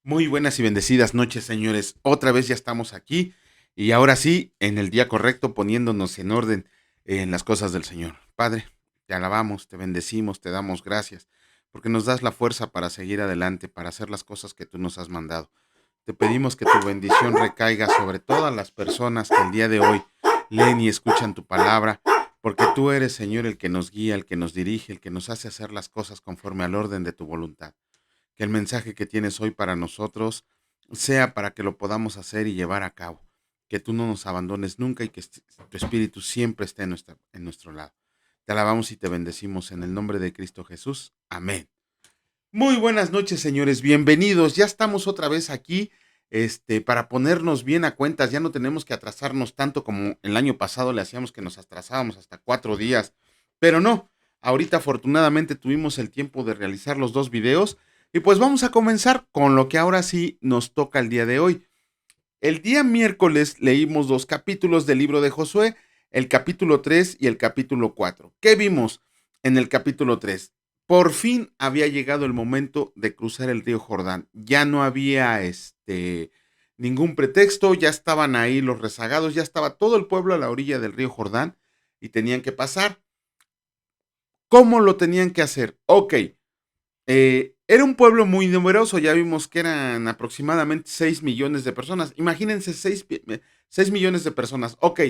Muy buenas y bendecidas noches, señores. Otra vez ya estamos aquí y ahora sí, en el día correcto, poniéndonos en orden en las cosas del Señor. Padre, te alabamos, te bendecimos, te damos gracias, porque nos das la fuerza para seguir adelante, para hacer las cosas que tú nos has mandado. Te pedimos que tu bendición recaiga sobre todas las personas que el día de hoy leen y escuchan tu palabra, porque tú eres, Señor, el que nos guía, el que nos dirige, el que nos hace hacer las cosas conforme al orden de tu voluntad. Que el mensaje que tienes hoy para nosotros sea para que lo podamos hacer y llevar a cabo. Que tú no nos abandones nunca y que tu espíritu siempre esté en nuestro lado. Te alabamos y te bendecimos en el nombre de Cristo Jesús. Amén. Muy buenas noches, señores. Bienvenidos. Ya estamos otra vez aquí, para ponernos bien a cuentas. Ya no tenemos que atrasarnos tanto como el año pasado le hacíamos, que nos atrasábamos hasta 4 días. Pero no, ahorita afortunadamente tuvimos el tiempo de realizar los dos videos. Y pues vamos a comenzar con lo que ahora sí nos toca el día de hoy. El día miércoles leímos dos capítulos del libro de Josué, el capítulo 3 y el capítulo 4. ¿Qué vimos en el capítulo 3? Por fin había llegado el momento de cruzar el río Jordán. Ya no había ningún pretexto, ya estaban ahí los rezagados, ya estaba todo el pueblo a la orilla del río Jordán y tenían que pasar. ¿Cómo lo tenían que hacer? Ok, era un pueblo muy numeroso, ya vimos que eran aproximadamente 6 millones de personas. Imagínense 6 millones de personas. Ok,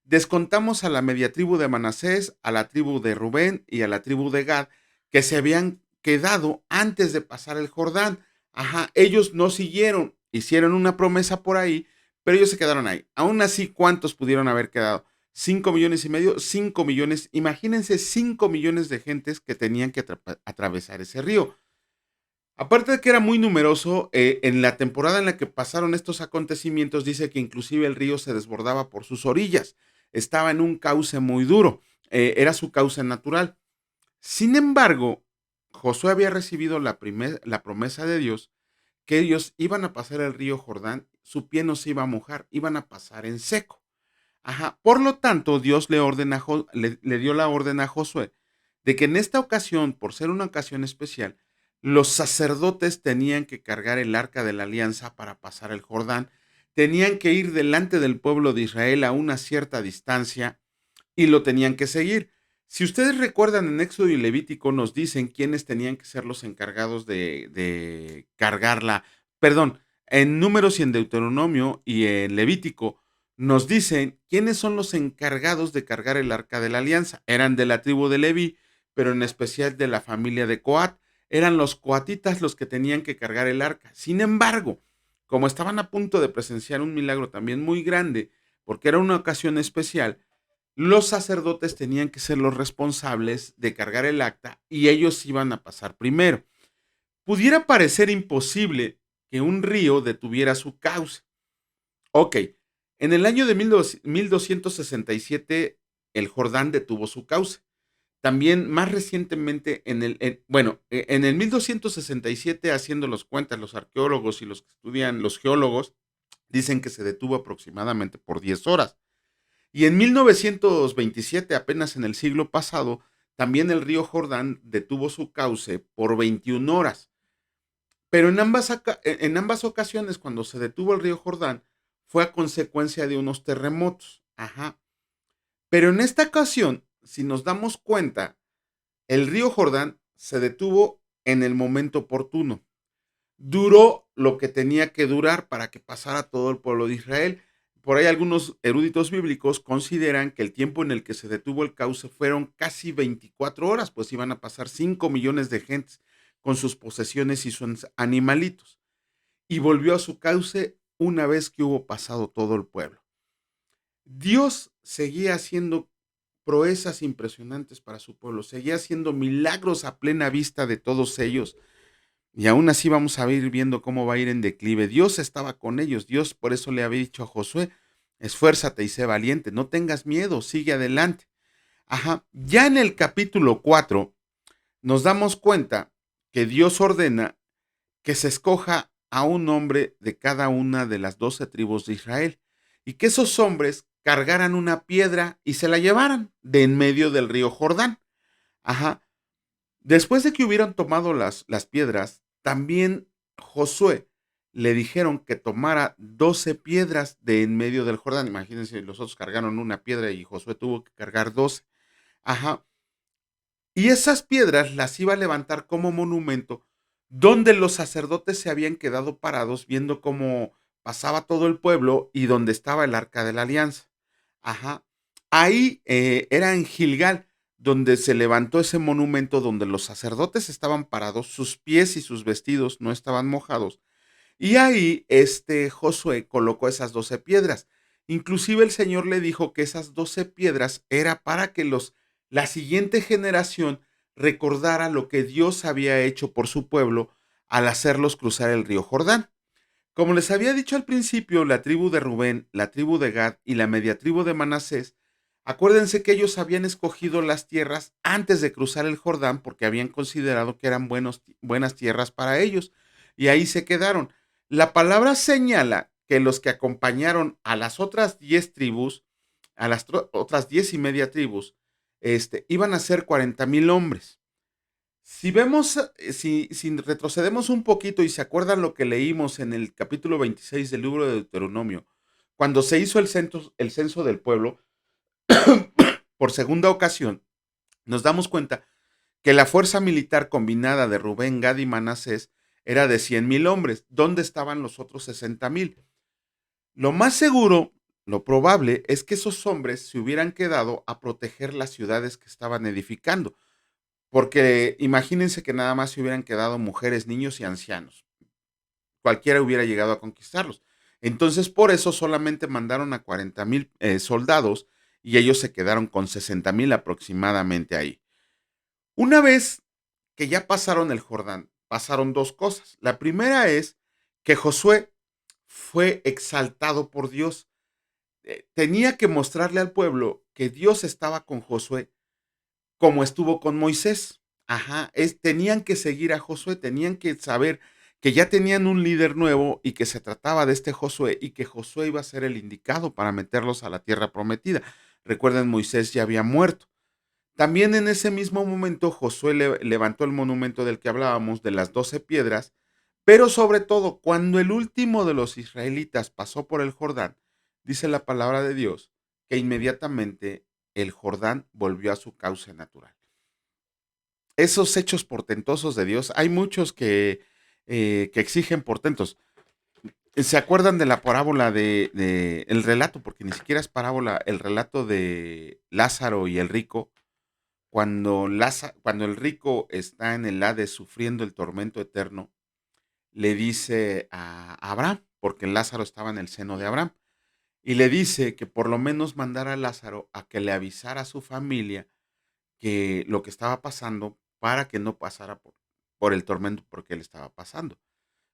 descontamos a la media tribu de Manasés, a la tribu de Rubén y a la tribu de Gad, que se habían quedado antes de pasar el Jordán. Ajá, ellos no siguieron, hicieron una promesa por ahí, pero ellos se quedaron ahí. Aún así, ¿cuántos pudieron haber quedado? 5,5 millones, 5 millones. Imagínense 5 millones de gentes que tenían que atravesar ese río. Aparte de que era muy numeroso, en la temporada en la que pasaron estos acontecimientos, dice que inclusive el río se desbordaba por sus orillas. Estaba en un cauce muy duro. Era su cauce natural. Sin embargo, Josué había recibido la promesa de Dios que ellos iban a pasar el río Jordán, su pie no se iba a mojar, iban a pasar en seco. Ajá. Por lo tanto, Dios le dio la orden a Josué de que en esta ocasión, por ser una ocasión especial, los sacerdotes tenían que cargar el arca de la alianza para pasar el Jordán, tenían que ir delante del pueblo de Israel a una cierta distancia y lo tenían que seguir. Si ustedes recuerdan, en Éxodo y Levítico nos dicen quiénes tenían que ser los encargados de cargarla. Perdón, en Números y en Deuteronomio y en Levítico nos dicen quiénes son los encargados de cargar el arca de la alianza. Eran de la tribu de Leví, pero en especial de la familia de Coat. Eran los coatitas los que tenían que cargar el arca. Sin embargo, como estaban a punto de presenciar un milagro también muy grande, porque era una ocasión especial, los sacerdotes tenían que ser los responsables de cargar el acta y ellos iban a pasar primero. Pudiera parecer imposible que un río detuviera su cauce. Ok, en el año de 1267 el Jordán detuvo su cauce. También más recientemente, en el 1267, haciendo los cuentas, los arqueólogos y los que estudian, los geólogos, dicen que se detuvo aproximadamente por 10 horas. Y en 1927, apenas en el siglo pasado, también el río Jordán detuvo su cauce por 21 horas. Pero en ambas ocasiones, cuando se detuvo el río Jordán, fue a consecuencia de unos terremotos. Ajá. Pero en esta ocasión, si nos damos cuenta, el río Jordán se detuvo en el momento oportuno. Duró lo que tenía que durar para que pasara todo el pueblo de Israel. Por ahí algunos eruditos bíblicos consideran que el tiempo en el que se detuvo el cauce fueron casi 24 horas, pues iban a pasar 5 millones de gentes con sus posesiones y sus animalitos. Y volvió a su cauce una vez que hubo pasado todo el pueblo. Dios seguía haciendo proezas impresionantes para su pueblo, seguía haciendo milagros a plena vista de todos ellos. Y aún así vamos a ir viendo cómo va a ir en declive. Dios estaba con ellos. Dios por eso le había dicho a Josué, esfuérzate y sé valiente, no tengas miedo, sigue adelante. Ajá, ya en el capítulo 4 nos damos cuenta que Dios ordena que se escoja a un hombre de cada una de las 12 tribus de Israel y que esos hombres cargaran una piedra y se la llevaran de en medio del río Jordán. Ajá, después de que hubieran tomado las piedras, también Josué le dijeron que tomara 12 piedras de en medio del Jordán. Imagínense, los otros cargaron una piedra y Josué tuvo que cargar 12. Ajá. Y esas piedras las iba a levantar como monumento donde los sacerdotes se habían quedado parados viendo cómo pasaba todo el pueblo y donde estaba el arca de la alianza. Ajá. Ahí era en Gilgal, donde se levantó ese monumento donde los sacerdotes estaban parados, sus pies y sus vestidos no estaban mojados. Y ahí Josué colocó esas 12 piedras. Inclusive el Señor le dijo que esas 12 piedras era para que la siguiente generación recordara lo que Dios había hecho por su pueblo al hacerlos cruzar el río Jordán. Como les había dicho al principio, la tribu de Rubén, la tribu de Gad y la media tribu de Manasés, acuérdense que ellos habían escogido las tierras antes de cruzar el Jordán porque habían considerado que eran buenas tierras para ellos y ahí se quedaron. La palabra señala que los que acompañaron a las otras 10 tribus, a las otras 10 y media tribus, iban a ser 40,000 hombres. Si vemos, si retrocedemos un poquito y se acuerdan lo que leímos en el capítulo 26 del libro de Deuteronomio, cuando se hizo el censo del pueblo, por segunda ocasión, nos damos cuenta que la fuerza militar combinada de Rubén, Gad y Manasés era de 100,000 hombres. ¿Dónde estaban los otros 60,000? Lo más seguro, lo probable, es que esos hombres se hubieran quedado a proteger las ciudades que estaban edificando. Porque imagínense que nada más se hubieran quedado mujeres, niños y ancianos. Cualquiera hubiera llegado a conquistarlos. Entonces, por eso solamente mandaron a 40,000 soldados y ellos se quedaron con 60,000 aproximadamente ahí. Una vez que ya pasaron el Jordán, pasaron dos cosas. La primera es que Josué fue exaltado por Dios. Tenía que mostrarle al pueblo que Dios estaba con Josué como estuvo con Moisés. Ajá, tenían que seguir a Josué, tenían que saber que ya tenían un líder nuevo y que se trataba de este Josué y que Josué iba a ser el indicado para meterlos a la tierra prometida. Recuerden, Moisés ya había muerto. También en ese mismo momento Josué levantó el monumento del que hablábamos, de las 12 piedras, pero sobre todo cuando el último de los israelitas pasó por el Jordán, dice la palabra de Dios, que inmediatamente el Jordán volvió a su cauce natural. Esos hechos portentosos de Dios, hay muchos que exigen portentos. ¿Se acuerdan de la parábola el relato, porque ni siquiera es parábola, el relato de Lázaro y el rico? Cuando el rico está en el Hades sufriendo el tormento eterno, le dice a Abraham, porque Lázaro estaba en el seno de Abraham, y le dice que por lo menos mandara a Lázaro a que le avisara a su familia que lo que estaba pasando para que no pasara por el tormento porque él estaba pasando.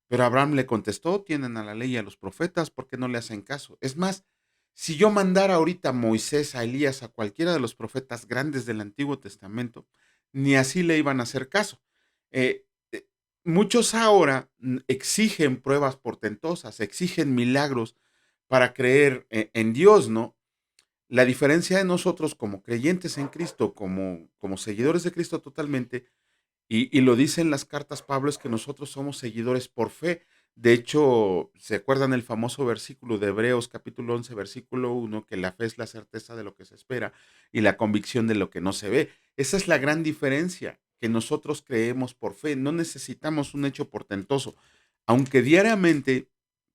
Pero Abraham le contestó, tienen a la ley y a los profetas, ¿por qué no le hacen caso? Es más, si yo mandara ahorita a Moisés, a Elías, a cualquiera de los profetas grandes del Antiguo Testamento, ni así le iban a hacer caso. Eh, eh, Muchos ahora exigen pruebas portentosas, exigen milagros para creer en Dios, ¿no? La diferencia de nosotros como creyentes en Cristo, como seguidores de Cristo totalmente, y lo dicen las cartas Pablo, es que nosotros somos seguidores por fe. De hecho, ¿se acuerdan el famoso versículo de Hebreos capítulo 11, versículo 1, que la fe es la certeza de lo que se espera y la convicción de lo que no se ve? Esa es la gran diferencia, que nosotros creemos por fe, no necesitamos un hecho portentoso, aunque diariamente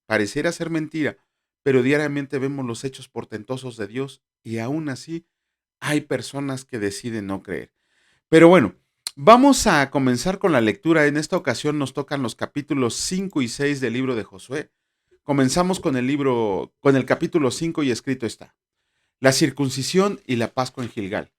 pareciera ser mentira, pero diariamente vemos los hechos portentosos de Dios y aún así hay personas que deciden no creer. Pero bueno, vamos a comenzar con la lectura. En esta ocasión nos tocan los capítulos 5 y 6 del libro de Josué. Comenzamos con el capítulo 5 y escrito está: la circuncisión y la Pascua en Gilgal.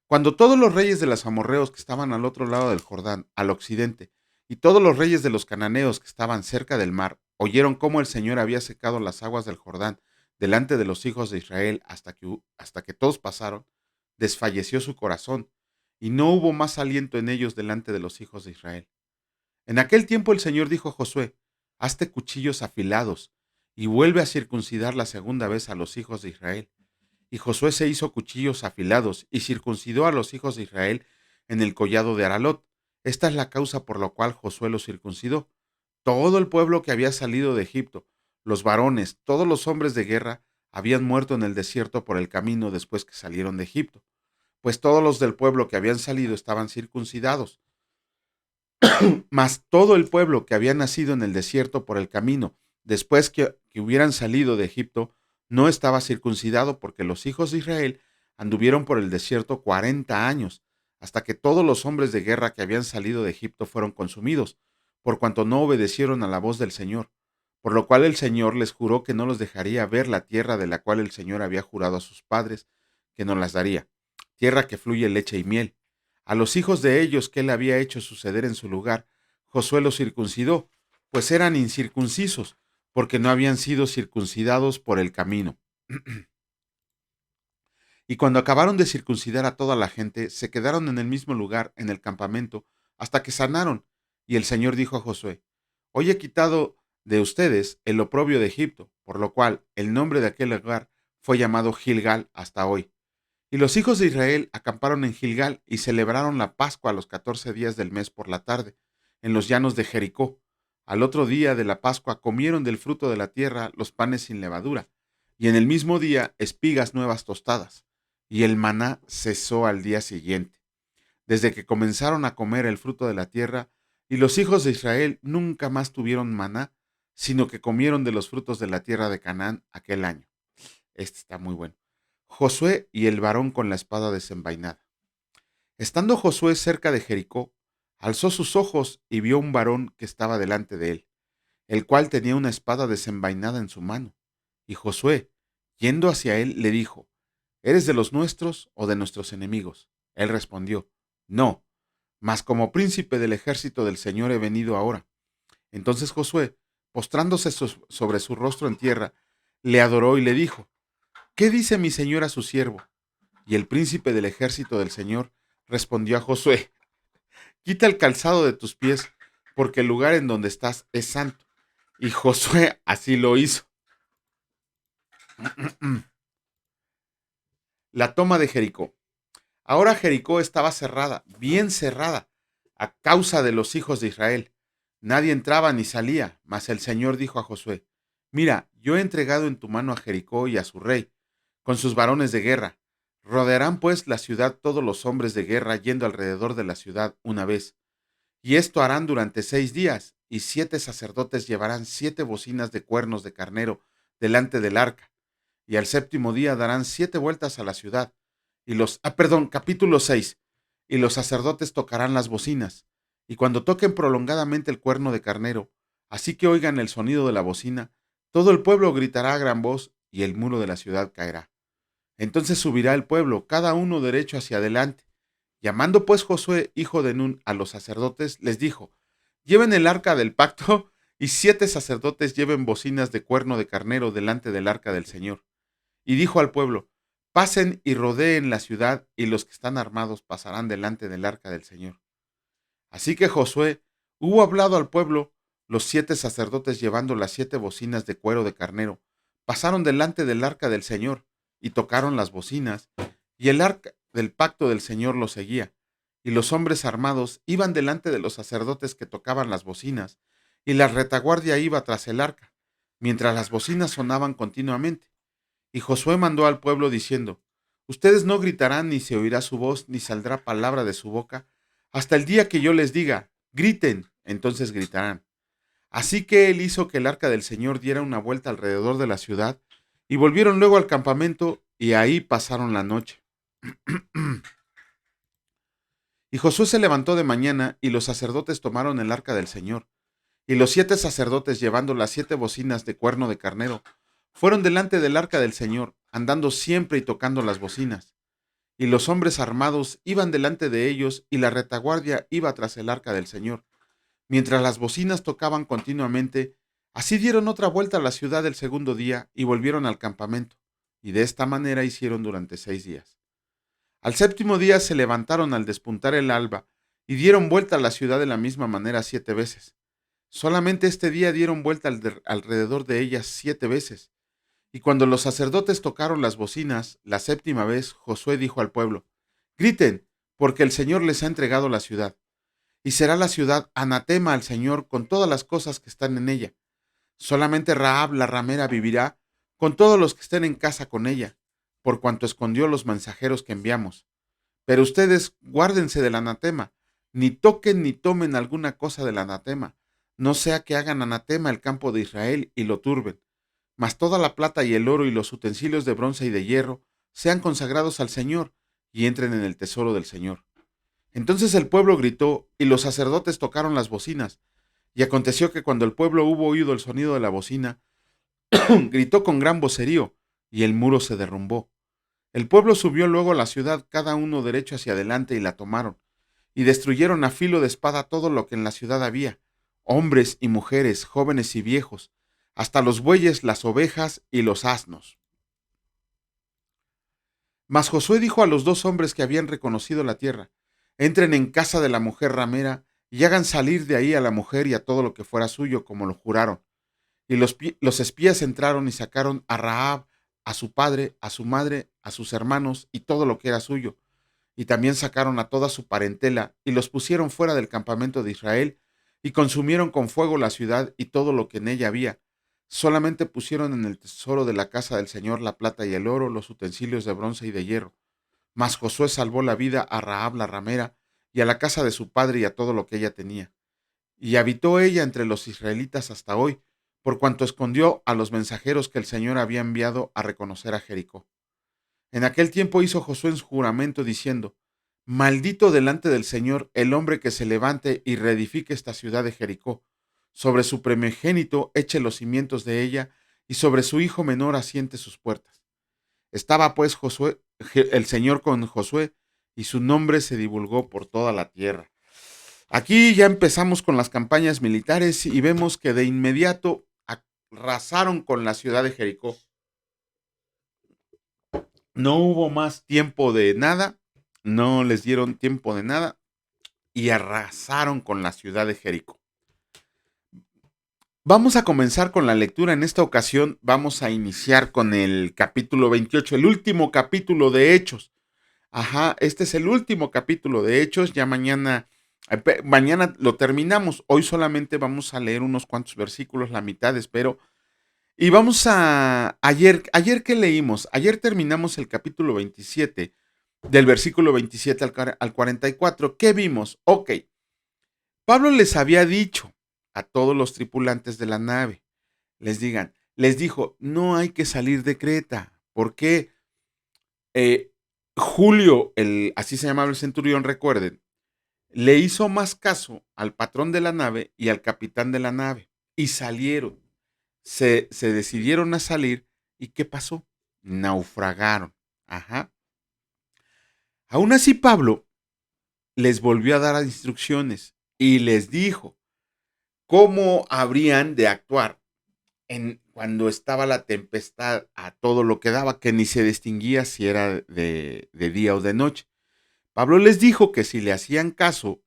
Cuando todos los reyes de los amorreos que estaban al otro lado del Jordán, al occidente, y todos los reyes de los cananeos que estaban cerca del mar, oyeron cómo el Señor había secado las aguas del Jordán delante de los hijos de Israel hasta que todos pasaron, desfalleció su corazón, y no hubo más aliento en ellos delante de los hijos de Israel. En aquel tiempo el Señor dijo a Josué: hazte cuchillos afilados, y vuelve a circuncidar la segunda vez a los hijos de Israel. Y Josué se hizo cuchillos afilados y circuncidó a los hijos de Israel en el collado de Aralot. Esta es la causa por la cual Josué los circuncidó, Todo el pueblo que había salido de Egipto, los varones, todos los hombres de guerra, habían muerto en el desierto por el camino después que salieron de Egipto, pues todos los del pueblo que habían salido estaban circuncidados, mas todo el pueblo que había nacido en el desierto por el camino después que hubieran salido de Egipto no estaba circuncidado, porque los hijos de Israel anduvieron por el desierto 40 años, hasta que todos los hombres de guerra que habían salido de Egipto fueron consumidos, por cuanto no obedecieron a la voz del Señor, por lo cual el Señor les juró que no los dejaría ver la tierra de la cual el Señor había jurado a sus padres que no las daría, tierra que fluye leche y miel. A los hijos de ellos que él había hecho suceder en su lugar, Josué los circuncidó, pues eran incircuncisos, porque no habían sido circuncidados por el camino. Y cuando acabaron de circuncidar a toda la gente, se quedaron en el mismo lugar, en el campamento, hasta que sanaron. Y el Señor dijo a Josué: Hoy he quitado de ustedes el oprobio de Egipto, por lo cual el nombre de aquel lugar fue llamado Gilgal hasta hoy. Y los hijos de Israel acamparon en Gilgal y celebraron la Pascua a los 14 días del mes por la tarde, en los llanos de Jericó. Al otro día de la Pascua comieron del fruto de la tierra los panes sin levadura, y en el mismo día espigas nuevas tostadas, y el maná cesó al día siguiente, desde que comenzaron a comer el fruto de la tierra, y los hijos de Israel nunca más tuvieron maná, sino que comieron de los frutos de la tierra de Canaán aquel año. Este está muy bueno. Josué y el varón con la espada desenvainada. Estando Josué cerca de Jericó, alzó sus ojos y vio un varón que estaba delante de él, el cual tenía una espada desenvainada en su mano. Y Josué, yendo hacia él, le dijo: ¿Eres de los nuestros o de nuestros enemigos? Él respondió: No, mas como príncipe del ejército del Señor he venido ahora. Entonces Josué, postrándose sobre su rostro en tierra, le adoró y le dijo: ¿Qué dice mi señor a su siervo? Y el príncipe del ejército del Señor respondió a Josué: Quita el calzado de tus pies, porque el lugar en donde estás es santo. Y Josué así lo hizo. La toma de Jericó. Ahora Jericó estaba cerrada, bien cerrada, a causa de los hijos de Israel. Nadie entraba ni salía, mas el Señor dijo a Josué: Mira, yo he entregado en tu mano a Jericó y a su rey, con sus varones de guerra. Rodearán pues la ciudad todos los hombres de guerra yendo alrededor de la ciudad una vez. Y esto harán durante 6 días, y 7 sacerdotes llevarán 7 bocinas de cuernos de carnero delante del arca. Y al séptimo día darán 7 vueltas a la ciudad. Capítulo 6. Y los sacerdotes tocarán las bocinas. Y cuando toquen prolongadamente el cuerno de carnero, así que oigan el sonido de la bocina, todo el pueblo gritará a gran voz, y el muro de la ciudad caerá. Entonces subirá el pueblo, cada uno derecho hacia adelante. Llamando pues Josué, hijo de Nun, a los sacerdotes, les dijo: Lleven el arca del pacto, y 7 sacerdotes lleven bocinas de cuerno de carnero delante del arca del Señor. Y dijo al pueblo: Pasen y rodeen la ciudad, y los que están armados pasarán delante del arca del Señor. Así que Josué hubo hablado al pueblo, los 7 sacerdotes llevando las 7 bocinas de cuero de carnero, pasaron delante del arca del Señor, y tocaron las bocinas, y el arca del pacto del Señor los seguía, y los hombres armados iban delante de los sacerdotes que tocaban las bocinas, y la retaguardia iba tras el arca, mientras las bocinas sonaban continuamente. Y Josué mandó al pueblo diciendo: Ustedes no gritarán, ni se oirá su voz, ni saldrá palabra de su boca, hasta el día que yo les diga: griten, entonces gritarán. Así que él hizo que el arca del Señor diera una vuelta alrededor de la ciudad, y volvieron luego al campamento, y ahí pasaron la noche. Y Josué se levantó de mañana, y los sacerdotes tomaron el arca del Señor, y los 7 sacerdotes, llevando las 7 bocinas de cuerno de carnero, fueron delante del arca del Señor, andando siempre y tocando las bocinas. Y los hombres armados iban delante de ellos, y la retaguardia iba tras el arca del Señor, mientras las bocinas tocaban continuamente. Así dieron otra vuelta a la ciudad el segundo día, y volvieron al campamento, y de esta manera hicieron durante 6 días. Al séptimo día se levantaron al despuntar el alba, y dieron vuelta a la ciudad de la misma manera 7 veces. Solamente este día dieron vuelta alrededor de ellas 7 veces. Y cuando los sacerdotes tocaron las bocinas la séptima vez, Josué dijo al pueblo: Griten, porque el Señor les ha entregado la ciudad. y será la ciudad anatema al Señor con todas las cosas que están en ella. Solamente Rahab la ramera vivirá con todos los que estén en casa con ella, por cuanto escondió los mensajeros que enviamos. Pero ustedes guárdense del anatema, ni toquen ni tomen alguna cosa del anatema, no sea que hagan anatema el campo de Israel y lo turben. Mas toda la plata y el oro y los utensilios de bronce y de hierro sean consagrados al Señor y entren en el tesoro del Señor. Entonces el pueblo gritó y los sacerdotes tocaron las bocinas. Y aconteció que cuando el pueblo hubo oído el sonido de la bocina, gritó con gran vocerío, y el muro se derrumbó. El pueblo subió luego a la ciudad, cada uno derecho hacia adelante, y la tomaron, y destruyeron a filo de espada todo lo que en la ciudad había, hombres y mujeres, jóvenes y viejos, hasta los bueyes, las ovejas y los asnos. Mas Josué dijo a los dos hombres que habían reconocido la tierra: entren en casa de la mujer ramera, y hagan salir de ahí a la mujer y a todo lo que fuera suyo, como lo juraron. Y los espías entraron y sacaron a Rahab, a su padre, a su madre, a sus hermanos y todo lo que era suyo. Y también sacaron a toda su parentela y los pusieron fuera del campamento de Israel y consumieron con fuego la ciudad y todo lo que en ella había. Solamente pusieron en el tesoro de la casa del Señor la plata y el oro, los utensilios de bronce y de hierro. Mas Josué salvó la vida a Rahab la ramera y a la casa de su padre y a todo lo que ella tenía. Y habitó ella entre los israelitas hasta hoy, por cuanto escondió a los mensajeros que el Señor había enviado a reconocer a Jericó. En aquel tiempo hizo Josué un juramento diciendo: maldito delante del Señor el hombre que se levante y reedifique esta ciudad de Jericó. Sobre su primogénito eche los cimientos de ella, y sobre su hijo menor asiente sus puertas. Estaba pues el Señor con Josué, y su nombre se divulgó por toda la tierra. Aquí ya empezamos con las campañas militares y vemos que de inmediato arrasaron con la ciudad de Jericó. No hubo más tiempo de nada, no les dieron tiempo de nada y arrasaron con la ciudad de Jericó. Vamos a comenzar con la lectura. En esta ocasión vamos a iniciar con el capítulo 28, el último capítulo de Hechos. Ajá, este es el último capítulo de Hechos. Ya mañana lo terminamos. Hoy solamente vamos a leer unos cuantos versículos, la mitad, espero. Y vamos a ayer ¿qué leímos? Ayer terminamos el capítulo 27, del versículo 27 al 44. ¿Qué vimos? Ok, Pablo les había dicho a todos los tripulantes de la nave, les dijo, no hay que salir de Creta. ¿Por qué? Julio, así se llamaba el centurión, recuerden, le hizo más caso al patrón de la nave y al capitán de la nave y salieron. Se decidieron a salir y ¿qué pasó? Naufragaron. Ajá. Aún así Pablo les volvió a dar instrucciones y les dijo cómo habrían de actuar cuando estaba la tempestad a todo lo que daba, que ni se distinguía si era de día o de noche. Pablo les dijo que si le hacían caso,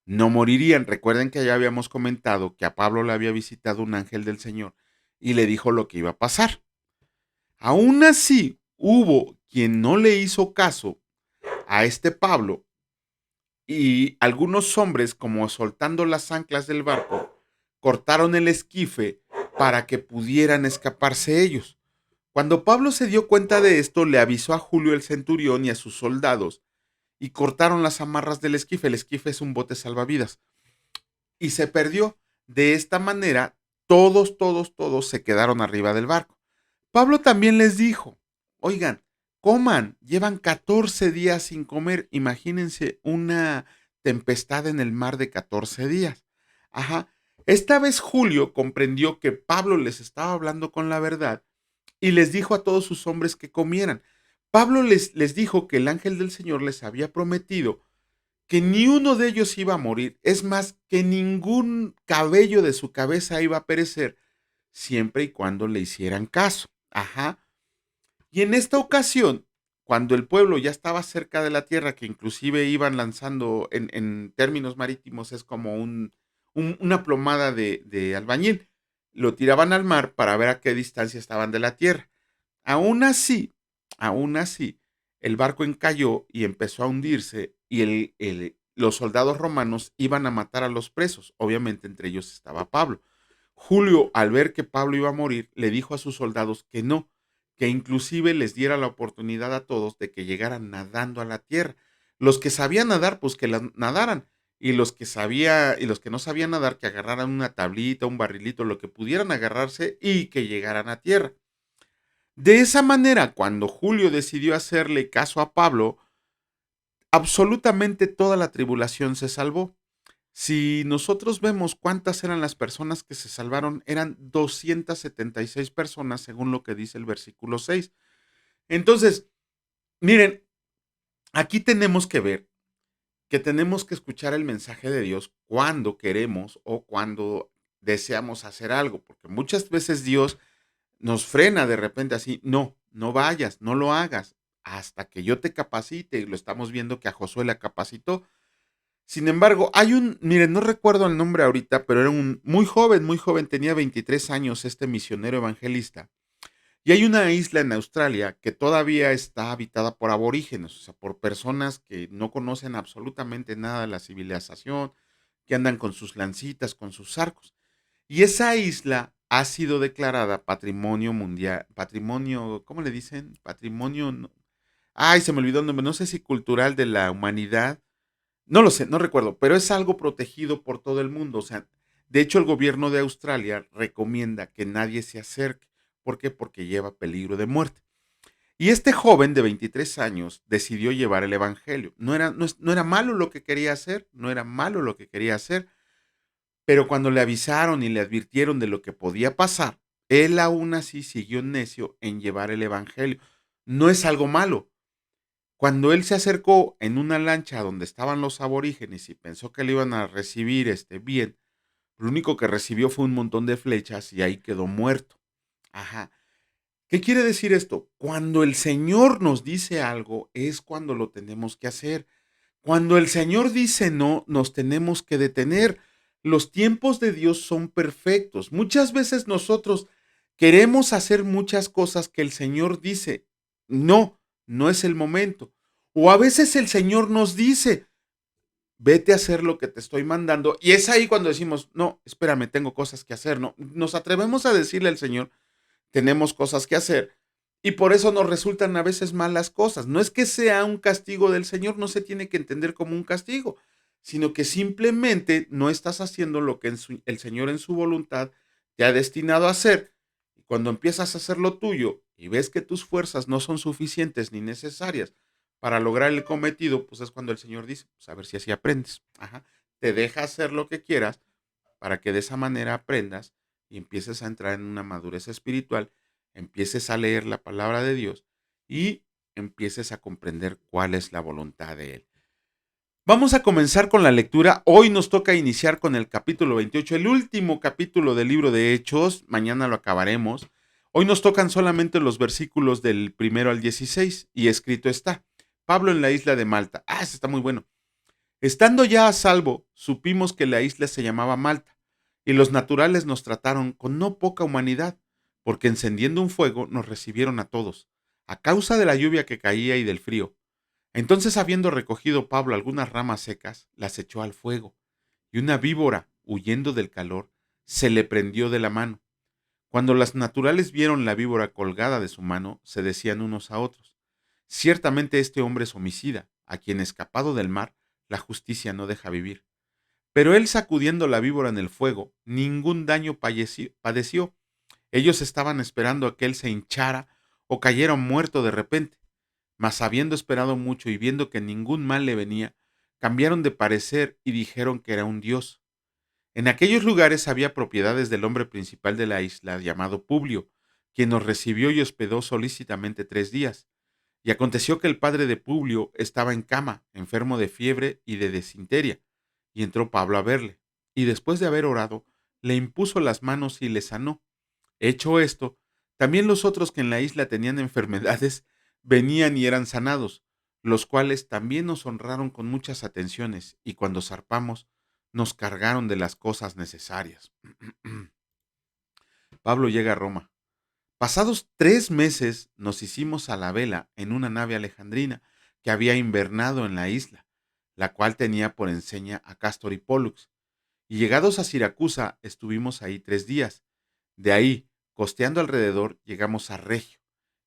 no morirían. Recuerden que ya habíamos comentado que a Pablo le había visitado un ángel del Señor y le dijo lo que iba a pasar. Aún así, hubo quien no le hizo caso a este Pablo y algunos hombres, como soltando las anclas del barco, cortaron el esquife para que pudieran escaparse ellos. Cuando Pablo se dio cuenta de esto, le avisó a Julio el centurión y a sus soldados y cortaron las amarras del esquife. El esquife es un bote salvavidas. Y se perdió. De esta manera, todos se quedaron arriba del barco. Pablo también les dijo, oigan, coman, llevan 14 días sin comer. Imagínense una tempestad en el mar de 14 días. Ajá. Esta vez Julio comprendió que Pablo les estaba hablando con la verdad y les dijo a todos sus hombres que comieran. Pablo les dijo que el ángel del Señor les había prometido que ni uno de ellos iba a morir, es más, que ningún cabello de su cabeza iba a perecer, siempre y cuando le hicieran caso. Ajá. Y en esta ocasión, cuando el pueblo ya estaba cerca de la tierra, que inclusive iban lanzando en términos marítimos, es como una plomada de albañil, lo tiraban al mar para ver a qué distancia estaban de la tierra. Aún así, el barco encalló y empezó a hundirse y los soldados romanos iban a matar a los presos. Obviamente entre ellos estaba Pablo. Julio, al ver que Pablo iba a morir, le dijo a sus soldados que no, que inclusive les diera la oportunidad a todos de que llegaran nadando a la tierra. Los que sabían nadar, pues que nadaran, y los que no sabían nadar, que agarraran una tablita, un barrilito, lo que pudieran agarrarse y que llegaran a tierra. De esa manera, cuando Julio decidió hacerle caso a Pablo, absolutamente toda la tribulación se salvó. Si nosotros vemos cuántas eran las personas que se salvaron, eran 276 personas, según lo que dice el versículo 6. Entonces, miren, aquí tenemos que ver que tenemos que escuchar el mensaje de Dios cuando queremos o cuando deseamos hacer algo, porque muchas veces Dios nos frena de repente así, no, no vayas, no lo hagas, hasta que yo te capacite, y lo estamos viendo que a Josué la capacitó. Sin embargo, miren, no recuerdo el nombre ahorita, pero era un muy joven, tenía 23 años este misionero evangelista. Y hay una isla en Australia que todavía está habitada por aborígenes, o sea, por personas que no conocen absolutamente nada de la civilización, que andan con sus lancitas, con sus arcos. Y esa isla ha sido declarada patrimonio mundial, patrimonio, ¿cómo le dicen? Patrimonio, ay, se me olvidó el nombre, no sé si cultural de la humanidad, no lo sé, no recuerdo, pero es algo protegido por todo el mundo. O sea, de hecho, el gobierno de Australia recomienda que nadie se acerque. ¿Por qué? Porque lleva peligro de muerte. Y este joven de 23 años decidió llevar el evangelio. No era malo lo que quería hacer, no era malo lo que quería hacer, pero cuando le avisaron y le advirtieron de lo que podía pasar, él aún así siguió necio en llevar el evangelio. No es algo malo, cuando él se acercó en una lancha donde estaban los aborígenes y pensó que le iban a recibir bien, lo único que recibió fue un montón de flechas y ahí quedó muerto. Ajá. ¿Qué quiere decir esto? Cuando el Señor nos dice algo es cuando lo tenemos que hacer. Cuando el Señor dice no, nos tenemos que detener. Los tiempos de Dios son perfectos. Muchas veces nosotros queremos hacer muchas cosas que el Señor dice, no, no es el momento. O a veces el Señor nos dice, vete a hacer lo que te estoy mandando. Y es ahí cuando decimos, no, espérame, tengo cosas que hacer. No, nos atrevemos a decirle al Señor, tenemos cosas que hacer. Y por eso nos resultan a veces malas cosas. No es que sea un castigo del Señor, no se tiene que entender como un castigo, sino que simplemente no estás haciendo lo que el Señor en su voluntad te ha destinado a hacer. Y cuando empiezas a hacer lo tuyo y ves que tus fuerzas no son suficientes ni necesarias para lograr el cometido, pues es cuando el Señor dice, pues a ver si así aprendes. Ajá. Te deja hacer lo que quieras para que de esa manera aprendas y empieces a entrar en una madurez espiritual, empieces a leer la palabra de Dios y empieces a comprender cuál es la voluntad de Él. Vamos a comenzar con la lectura. Hoy nos toca iniciar con el capítulo 28, el último capítulo del libro de Hechos. Mañana lo acabaremos. Hoy nos tocan solamente los versículos del 1 al 16 y escrito está, Pablo en la isla de Malta. Ese está muy bueno. Estando ya a salvo, supimos que la isla se llamaba Malta, y los naturales nos trataron con no poca humanidad, porque encendiendo un fuego nos recibieron a todos, a causa de la lluvia que caía y del frío. Entonces, habiendo recogido Pablo algunas ramas secas, las echó al fuego, y una víbora, huyendo del calor, se le prendió de la mano. Cuando las naturales vieron la víbora colgada de su mano, se decían unos a otros, ciertamente este hombre es homicida, a quien escapado del mar, la justicia no deja vivir. Pero él, sacudiendo la víbora en el fuego, ningún daño padeció. Ellos estaban esperando a que él se hinchara o cayera muerto de repente. Mas habiendo esperado mucho y viendo que ningún mal le venía, cambiaron de parecer y dijeron que era un dios. En aquellos lugares había propiedades del hombre principal de la isla, llamado Publio, quien nos recibió y hospedó solícitamente 3 días. Y aconteció que el padre de Publio estaba en cama, enfermo de fiebre y de desinteria, y entró Pablo a verle, y después de haber orado, le impuso las manos y le sanó. Hecho esto, también los otros que en la isla tenían enfermedades venían y eran sanados, los cuales también nos honraron con muchas atenciones, y cuando zarpamos, nos cargaron de las cosas necesarias. Pablo llega a Roma. Pasados 3 meses nos hicimos a la vela en una nave alejandrina que había invernado en la isla, la cual tenía por enseña a Cástor y Pólux. Y llegados a Siracusa, estuvimos ahí 3 días. De ahí, costeando alrededor, llegamos a Regio,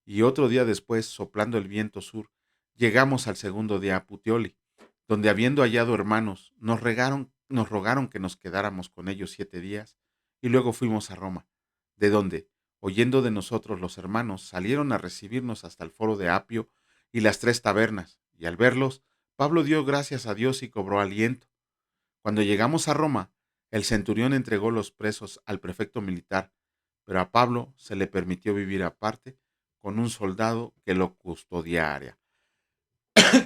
y otro día después, soplando el viento sur, llegamos al segundo día a Puteoli, donde habiendo hallado hermanos, nos rogaron que nos quedáramos con ellos 7 días, y luego fuimos a Roma, de donde, oyendo de nosotros los hermanos, salieron a recibirnos hasta el foro de Apio y las 3 tabernas, y al verlos, Pablo dio gracias a Dios y cobró aliento. Cuando llegamos a Roma, el centurión entregó los presos al prefecto militar, pero a Pablo se le permitió vivir aparte con un soldado que lo custodiara.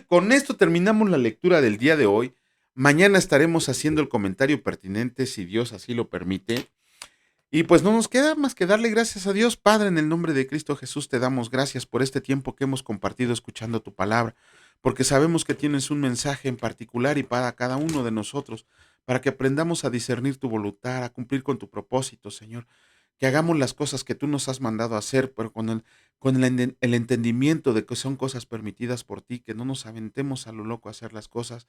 Con esto terminamos la lectura del día de hoy. Mañana estaremos haciendo el comentario pertinente, si Dios así lo permite. Y pues no nos queda más que darle gracias a Dios. Padre, en el nombre de Cristo Jesús te damos gracias por este tiempo que hemos compartido escuchando tu palabra, porque sabemos que tienes un mensaje en particular y para cada uno de nosotros, para que aprendamos a discernir tu voluntad, a cumplir con tu propósito, Señor. Que hagamos las cosas que tú nos has mandado a hacer, pero con el entendimiento de que son cosas permitidas por ti, que no nos aventemos a lo loco a hacer las cosas,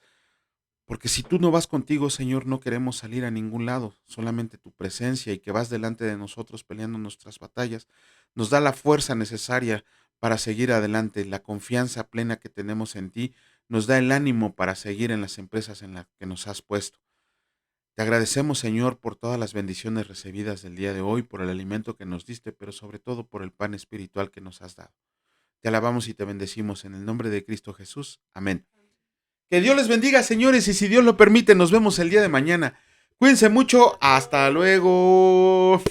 porque si tú no vas contigo, Señor, no queremos salir a ningún lado. Solamente tu presencia y que vas delante de nosotros peleando nuestras batallas nos da la fuerza necesaria para seguir adelante. La confianza plena que tenemos en ti nos da el ánimo para seguir en las empresas en las que nos has puesto. Te agradecemos, Señor, por todas las bendiciones recibidas del día de hoy, por el alimento que nos diste, pero sobre todo por el pan espiritual que nos has dado. Te alabamos y te bendecimos en el nombre de Cristo Jesús. Amén. Que Dios les bendiga, señores, y si Dios lo permite, nos vemos el día de mañana. Cuídense mucho, hasta luego.